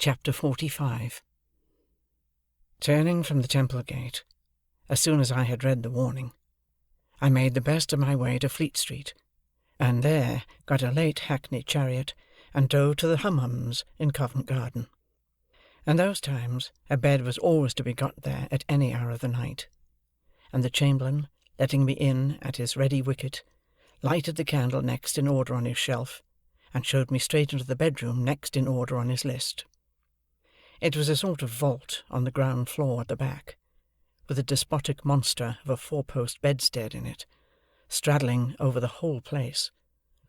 Chapter 45. Turning from the Temple Gate, as soon as I had read the warning, I made the best of my way to Fleet Street, and there got a late hackney chariot and drove to the Hum-Hums in Covent Garden. In those times a bed was always to be got there at any hour of the night, and the chamberlain, letting me in at his ready wicket, lighted the candle next in order on his shelf, and showed me straight into the bedroom next in order on his list. It was a sort of vault on the ground floor at the back, with a despotic monster of a four-post bedstead in it, straddling over the whole place,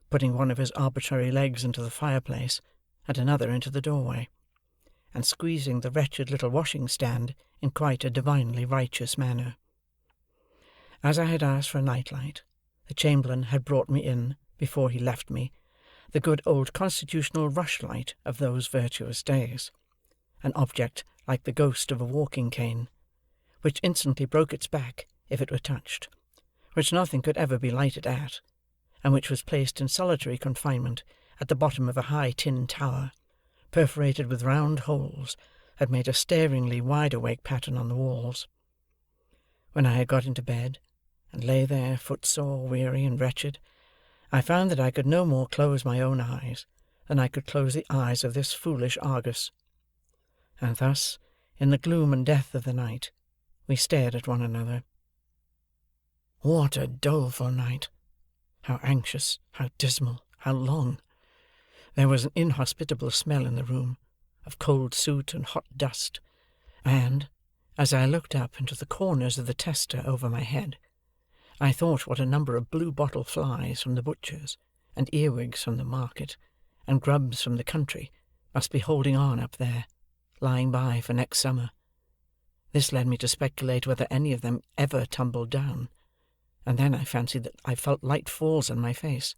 putting one of his arbitrary legs into the fireplace and another into the doorway, and squeezing the wretched little washing-stand in quite a divinely righteous manner. As I had asked for a night-light, the chamberlain had brought me in, before he left me, the good old constitutional rushlight of those virtuous days, an object like the ghost of a walking cane, which instantly broke its back if it were touched, which nothing could ever be lighted at, and which was placed in solitary confinement at the bottom of a high tin tower, perforated with round holes that made a staringly wide-awake pattern on the walls. When I had got into bed, and lay there footsore, weary, and wretched, I found that I could no more close my own eyes than I could close the eyes of this foolish Argus. And thus, in the gloom and death of the night, we stared at one another. What a doleful night! How anxious, how dismal, how long! There was an inhospitable smell in the room, of cold soot and hot dust, and, as I looked up into the corners of the tester over my head, I thought what a number of blue-bottle flies from the butcher's, and earwigs from the market, and grubs from the country must be holding on up there, lying by for next summer. This led me to speculate whether any of them ever tumbled down, and then I fancied that I felt light falls on my face,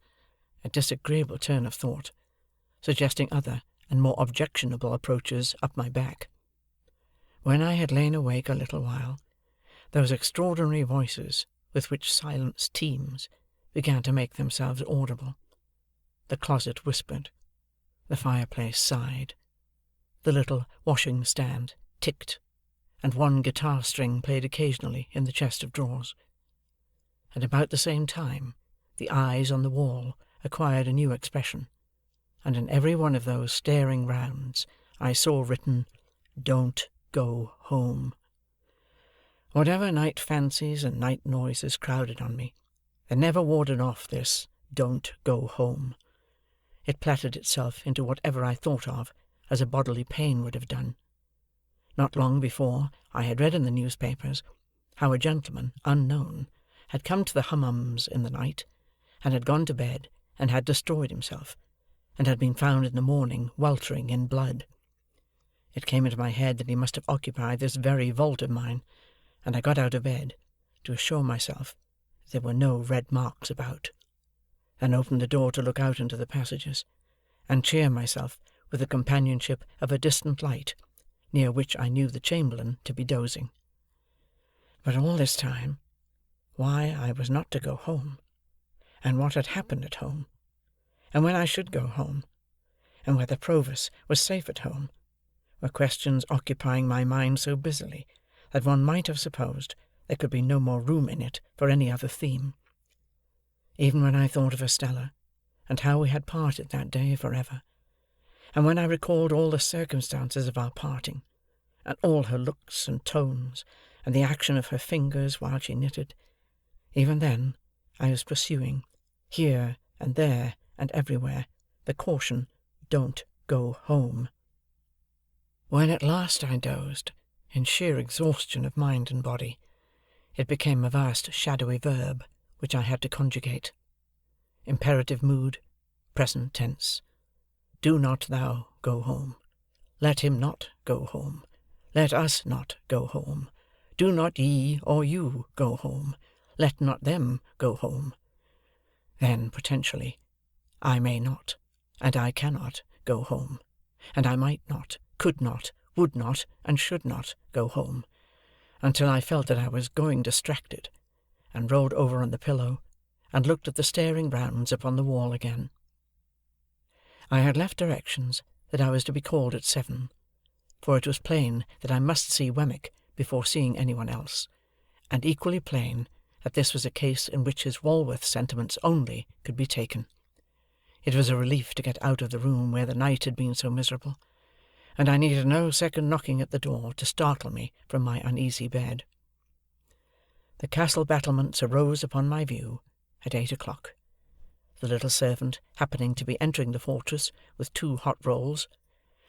a disagreeable turn of thought, suggesting other and more objectionable approaches up my back. When I had lain awake a little while, those extraordinary voices with which silence teems began to make themselves audible. The closet whispered, the fireplace sighed, the little washing-stand ticked, and one guitar string played occasionally in the chest of drawers. At about the same time, the eyes on the wall acquired a new expression, and in every one of those staring rounds I saw written, "Don't go home." Whatever night fancies and night noises crowded on me, they never warded off this "Don't go home." It plaited itself into whatever I thought of as a bodily pain would have done. Not long before, I had read in the newspapers how a gentleman, unknown, had come to the Hum-Hums in the night, and had gone to bed, and had destroyed himself, and had been found in the morning weltering in blood. It came into my head that he must have occupied this very vault of mine, and I got out of bed, to assure myself that there were no red marks about, then opened the door to look out into the passages, and cheer myself with the companionship of a distant light, near which I knew the chamberlain to be dozing. But all this time, why I was not to go home, and what had happened at home, and when I should go home, and whether Provis was safe at home, were questions occupying my mind so busily that one might have supposed there could be no more room in it for any other theme. Even when I thought of Estella, and how we had parted that day for ever, and when I recalled all the circumstances of our parting, and all her looks and tones, and the action of her fingers while she knitted, even then I was pursuing, here and there and everywhere, the caution, "Don't go home." When at last I dozed, in sheer exhaustion of mind and body, it became a vast shadowy verb which I had to conjugate. Imperative mood, present tense. Do not thou go home. Let him not go home. Let us not go home. Do not ye or you go home. Let not them go home. Then, potentially, I may not, and I cannot go home, and I might not, could not, would not, and should not go home, until I felt that I was going distracted, and rolled over on the pillow, and looked at the staring rounds upon the wall again. I had left directions that I was to be called at 7, for it was plain that I must see Wemmick before seeing anyone else, and equally plain that this was a case in which his Walworth sentiments only could be taken. It was a relief to get out of the room where the night had been so miserable, and I needed no second knocking at the door to startle me from my uneasy bed. The castle battlements arose upon my view at 8 o'clock. The little servant happening to be entering the fortress with 2 hot rolls,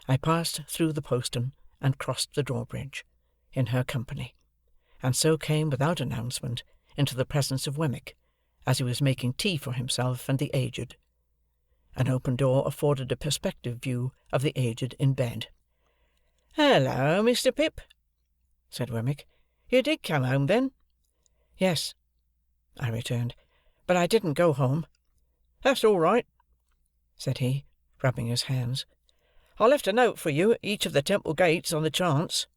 I passed through the postern and crossed the drawbridge, in her company, and so came without announcement into the presence of Wemmick, as he was making tea for himself and the aged. An open door afforded a perspective view of the aged in bed. "Hello, Mr. Pip," said Wemmick. "You did come home, then?" "Yes," I returned, "but I didn't go home." "That's all right," said he, rubbing his hands. "I left a note for you at each of the temple gates on the chance.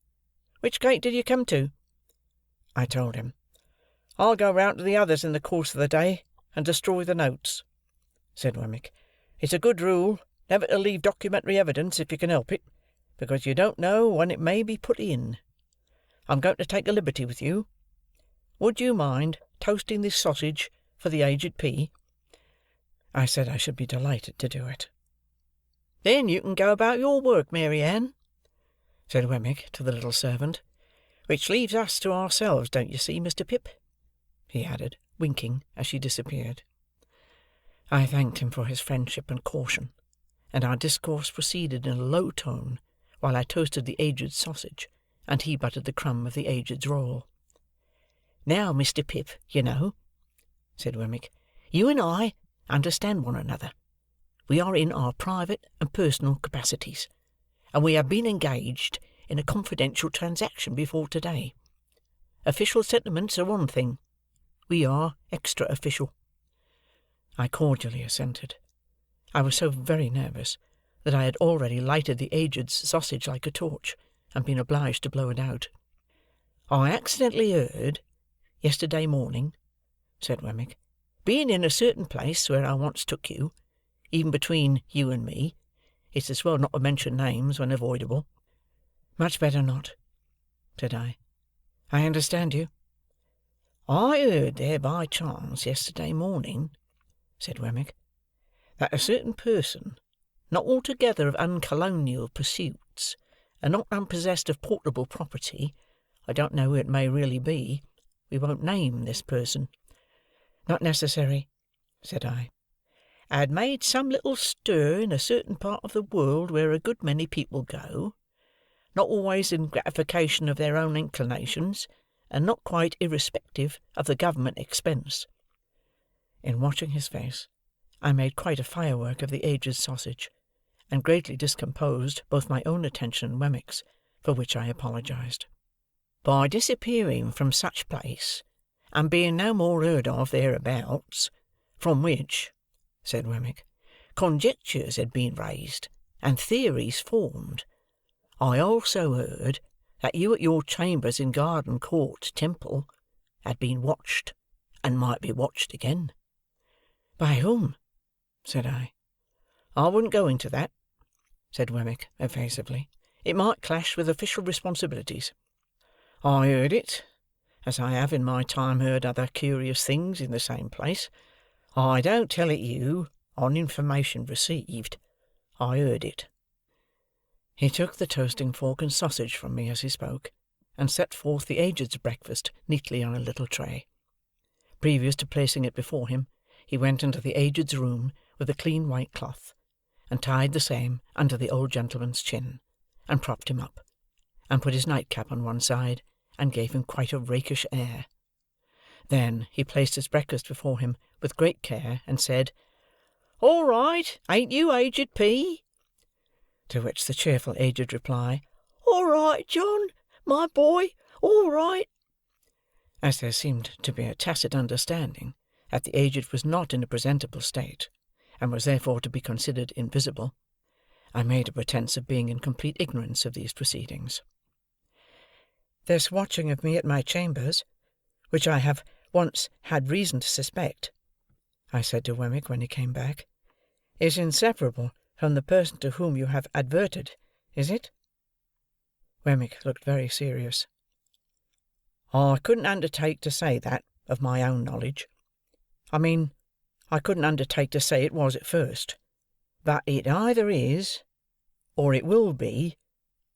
Which gate did you come to?" I told him. "I'll go round to the others in the course of the day, and destroy the notes," said Wemmick. "It's a good rule never to leave documentary evidence if you can help it, because you don't know when it may be put in. I'm going to take a liberty with you. Would you mind toasting this sausage for the aged P?" I said I should be delighted to do it. "Then you can go about your work, Mary Ann," said Wemmick to the little servant. "Which leaves us to ourselves, don't you see, Mr. Pip?" he added, winking as she disappeared. I thanked him for his friendship and caution, and our discourse proceeded in a low tone while I toasted the aged's sausage, and he buttered the crumb of the aged's roll. "Now, Mr. Pip, you know," said Wemmick, "you and I understand one another. We are in our private and personal capacities, and we have been engaged in a confidential transaction before to-day. Official sentiments are one thing. We are extra-official." I cordially assented. I was so very nervous that I had already lighted the aged's sausage like a torch, and been obliged to blow it out. "I accidentally heard, yesterday morning," said Wemmick, "being in a certain place where I once took you, even between you and me, it's as well not to mention names when avoidable." "Much better not," said I. "I understand you." "I heard there by chance yesterday morning," said Wemmick, "that a certain person, not altogether of uncolonial pursuits, and not unpossessed of portable property, I don't know who it may really be, we won't name this person." "Not necessary," said I. "Had made some little stir in a certain part of the world where a good many people go, not always in gratification of their own inclinations, and not quite irrespective of the government expense." In watching his face, I made quite a firework of the aged's sausage, and greatly discomposed both my own attention and Wemmick's, for which I apologized. "By disappearing from such place, and being no more heard of thereabouts, from which," said Wemmick, "conjectures had been raised, and theories formed, I also heard that you at your chambers in Garden Court, Temple, had been watched, and might be watched again." "By whom?" said I. "I wouldn't go into that," said Wemmick, evasively. "It might clash with official responsibilities. I heard it, as I have in my time heard other curious things in the same place. I don't tell it you on information received. I heard it." He took the toasting fork and sausage from me as he spoke, and set forth the aged's breakfast neatly on a little tray. Previous to placing it before him, he went into the aged's room with a clean white cloth, and tied the same under the old gentleman's chin, and propped him up, and put his nightcap on one side, and gave him quite a rakish air. Then he placed his breakfast before him with great care, and said, "All right, ain't you, aged P?" To which the cheerful aged reply, "All right, John, my boy, all right." As there seemed to be a tacit understanding that the aged was not in a presentable state, and was therefore to be considered invisible, I made a pretence of being in complete ignorance of these proceedings. "This watching of me at my chambers, which I have once had reason to suspect," I said to Wemmick when he came back, "is inseparable from the person to whom you have adverted, is it?" Wemmick looked very serious. "I couldn't undertake to say that, of my own knowledge. I mean, I couldn't undertake to say it was at first. But it either is, or it will be,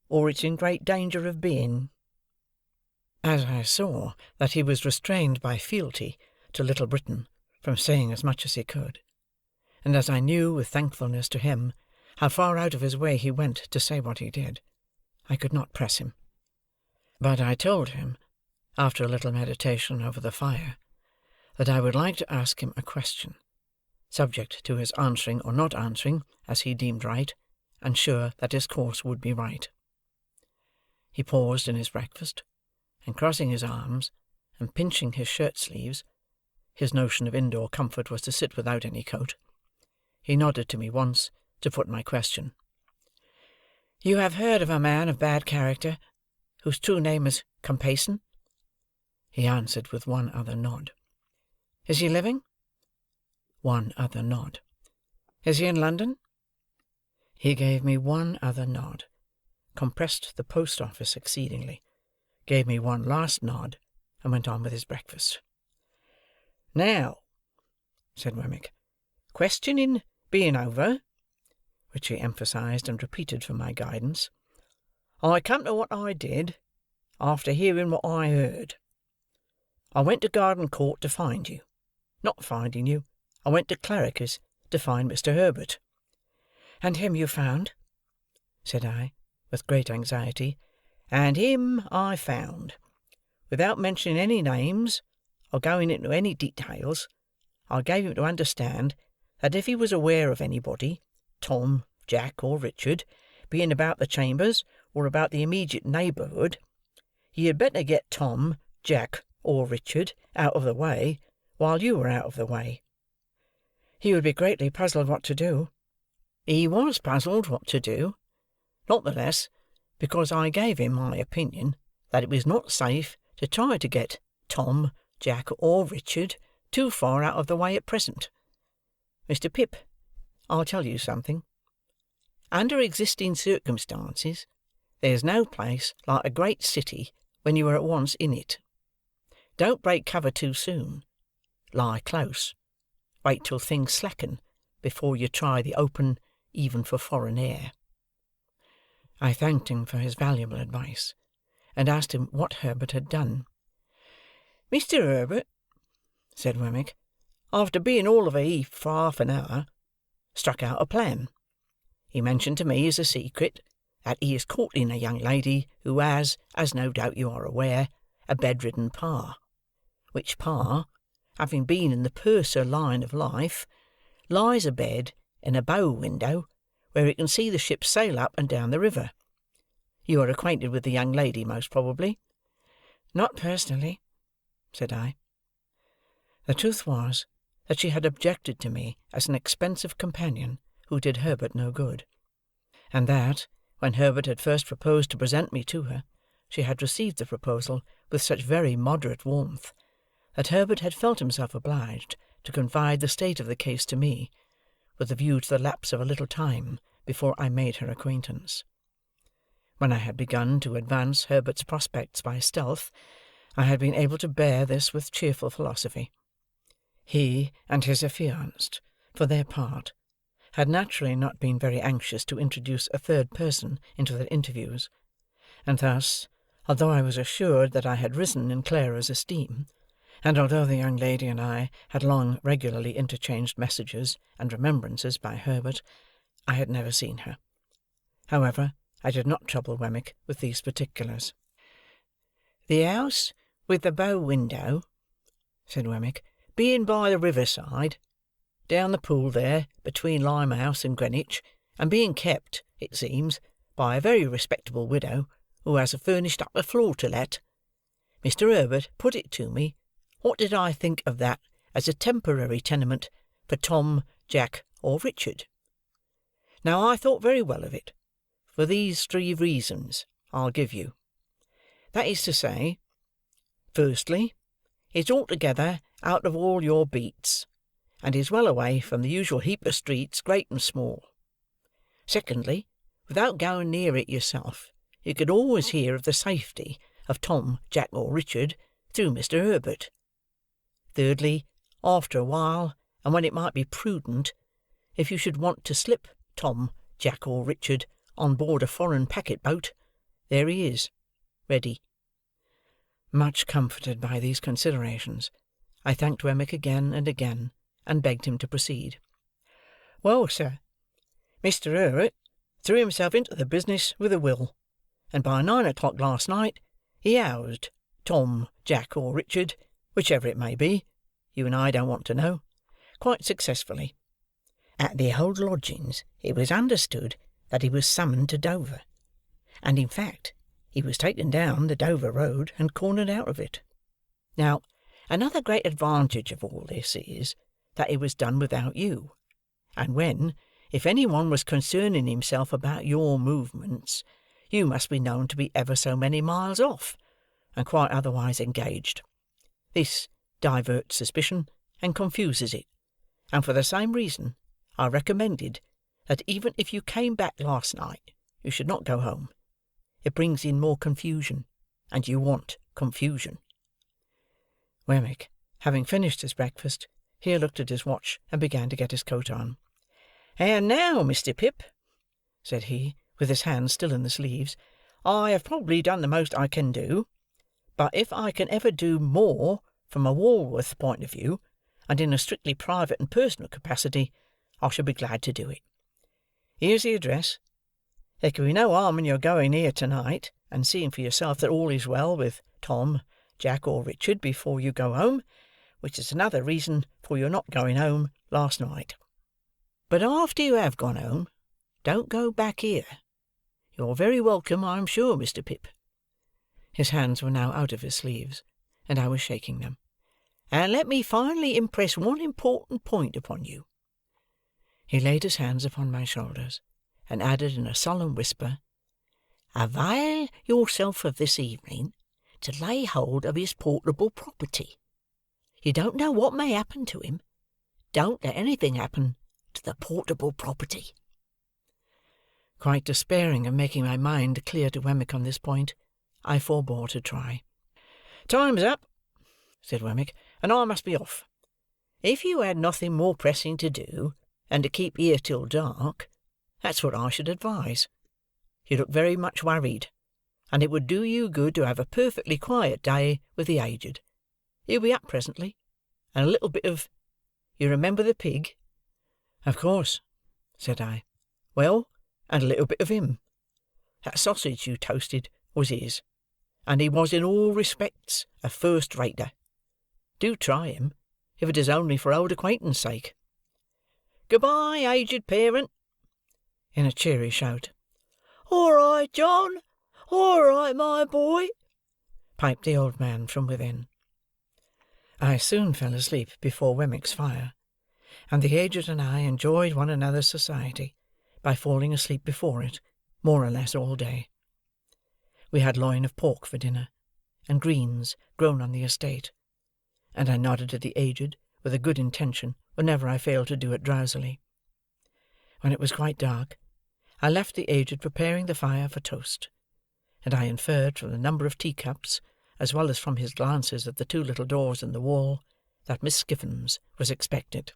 or it's in great danger of being." As I saw that he was restrained by fealty to Little Britain from saying as much as he could, and as I knew with thankfulness to him how far out of his way he went to say what he did, I could not press him. But I told him, after a little meditation over the fire, that I would like to ask him a question, subject to his answering or not answering as he deemed right, and sure that his course would be right. He paused in his breakfast, and crossing his arms, and pinching his shirt-sleeves (his notion of indoor comfort was to sit without any coat), he nodded to me once, to put my question. "You have heard of a man of bad character, whose true name is Compeyson?" He answered with one other nod. "Is he living?" One other nod. "Is he in London?" He gave me one other nod, compressed the post-office exceedingly, gave me one last nod, and went on with his breakfast. "Now," said Wemmick, "questioning being over," which he emphasised and repeated for my guidance, "I come to what I did, after hearing what I heard. I went to Garden Court to find you. Not finding you, I went to Clarriker's to find Mr. Herbert." "And him you found?" said I, with great anxiety. "And him I found. Without mentioning any names, or going into any details, I gave him to understand that if he was aware of anybody, Tom, Jack, or Richard, being about the chambers or about the immediate neighbourhood, he had better get Tom, Jack, or Richard out of the way while you were out of the way." "He would be greatly puzzled what to do." "He was puzzled what to do. Not the less, because I gave him my opinion that it was not safe to try to get Tom, Jack, or Richard too far out of the way at present. Mr. Pip, I'll tell you something. Under existing circumstances, there's no place like a great city when you are at once in it. Don't break cover too soon. Lie close. Wait till things slacken before you try the open, even for foreign air." I thanked him for his valuable advice, and asked him what Herbert had done. "Mr. Herbert," said Wemmick, "after being all of a heap for half an hour, struck out a plan. He mentioned to me as a secret that he is courting a young lady who has, as no doubt you are aware, a bedridden pa, which pa, having been in the purser line of life, lies abed in a bow window where he can see the ships sail up and down the river. You are acquainted with the young lady, most probably?" "Not personally," said I. The truth was that she had objected to me as an expensive companion who did Herbert no good, and that, when Herbert had first proposed to present me to her, she had received the proposal with such very moderate warmth, that Herbert had felt himself obliged to confide the state of the case to me, with a view to the lapse of a little time before I made her acquaintance. When I had begun to advance Herbert's prospects by stealth, I had been able to bear this with cheerful philosophy. He and his affianced, for their part, had naturally not been very anxious to introduce a third person into their interviews, and thus, although I was assured that I had risen in Clara's esteem, and although the young lady and I had long regularly interchanged messages and remembrances by Herbert, I had never seen her. However, I did not trouble Wemmick with these particulars. "The house with the bow window," said Wemmick, "being by the river side, down the pool there, between Limehouse and Greenwich, and being kept, it seems, by a very respectable widow, who has furnished up a floor to let, Mr. Herbert put it to me, what did I think of that as a temporary tenement for Tom, Jack, or Richard? Now I thought very well of it, for these 3 reasons I'll give you. That is to say, firstly, it's altogether out of all your beats, and is well away from the usual heap of streets, great and small. Secondly, without going near it yourself, you could always hear of the safety of Tom, Jack, or Richard through Mr. Herbert. Thirdly, after a while, and when it might be prudent, if you should want to slip Tom, Jack, or Richard on board a foreign packet-boat, there he is, ready." Much comforted by these considerations, I thanked Wemmick again and again, and begged him to proceed. "Well, sir, Mr. Herbert threw himself into the business with a will, and by 9 o'clock last night he housed Tom, Jack, or Richard, whichever it may be, you and I don't want to know, quite successfully. At the old lodgings it was understood that he was summoned to Dover, and in fact he was taken down the Dover road and cornered out of it. Now, another great advantage of all this is, that it was done without you, and when, if any one was concerning himself about your movements, you must be known to be ever so many miles off, and quite otherwise engaged. This diverts suspicion and confuses it, and for the same reason I recommended that even if you came back last night, you should not go home. It brings in more confusion, and you want confusion." Wemmick, having finished his breakfast, here looked at his watch and began to get his coat on. "And now, Mr. Pip," said he, with his hands still in the sleeves, "I have probably done the most I can do, but if I can ever do more from a Walworth point of view, and in a strictly private and personal capacity, I shall be glad to do it. Here's the address. There can be no harm in your going here to-night, and seeing for yourself that all is well with Tom, Jack, or Richard before you go home, which is another reason for your not going home last night. But after you have gone home, don't go back here. You're very welcome, I'm sure, Mr. Pip." His hands were now out of his sleeves, and I was shaking them. "And let me finally impress one important point upon you." He laid his hands upon my shoulders, and added in a solemn whisper, "Avail yourself of this evening to lay hold of his portable property. You don't know what may happen to him. Don't let anything happen to the portable property." Quite despairing of making my mind clear to Wemmick on this point, I forbore to try. "Time's up," said Wemmick, "and I must be off. If you had nothing more pressing to do than to keep here till dark, that's what I should advise. You look very much worried, and it would do you good to have a perfectly quiet day with the aged. He'll be up presently, and a little bit of—you remember the pig?" "Of course," said I. "Well, and a little bit of him. That sausage you toasted was his, and he was in all respects a first-rater. Do try him, if it is only for old acquaintance' sake. Good-bye, aged parent," in a cheery shout. "All right, John, all right, my boy," piped the old man from within. I soon fell asleep before Wemmick's fire, and the aged and I enjoyed one another's society by falling asleep before it, more or less all day. We had loin of pork for dinner, and greens grown on the estate, and I nodded to the aged with a good intention whenever I failed to do it drowsily. When it was quite dark, I left the aged preparing the fire for toast, and I inferred from the number of teacups, as well as from his glances at the two little doors in the wall, that Miss Skiffins was expected.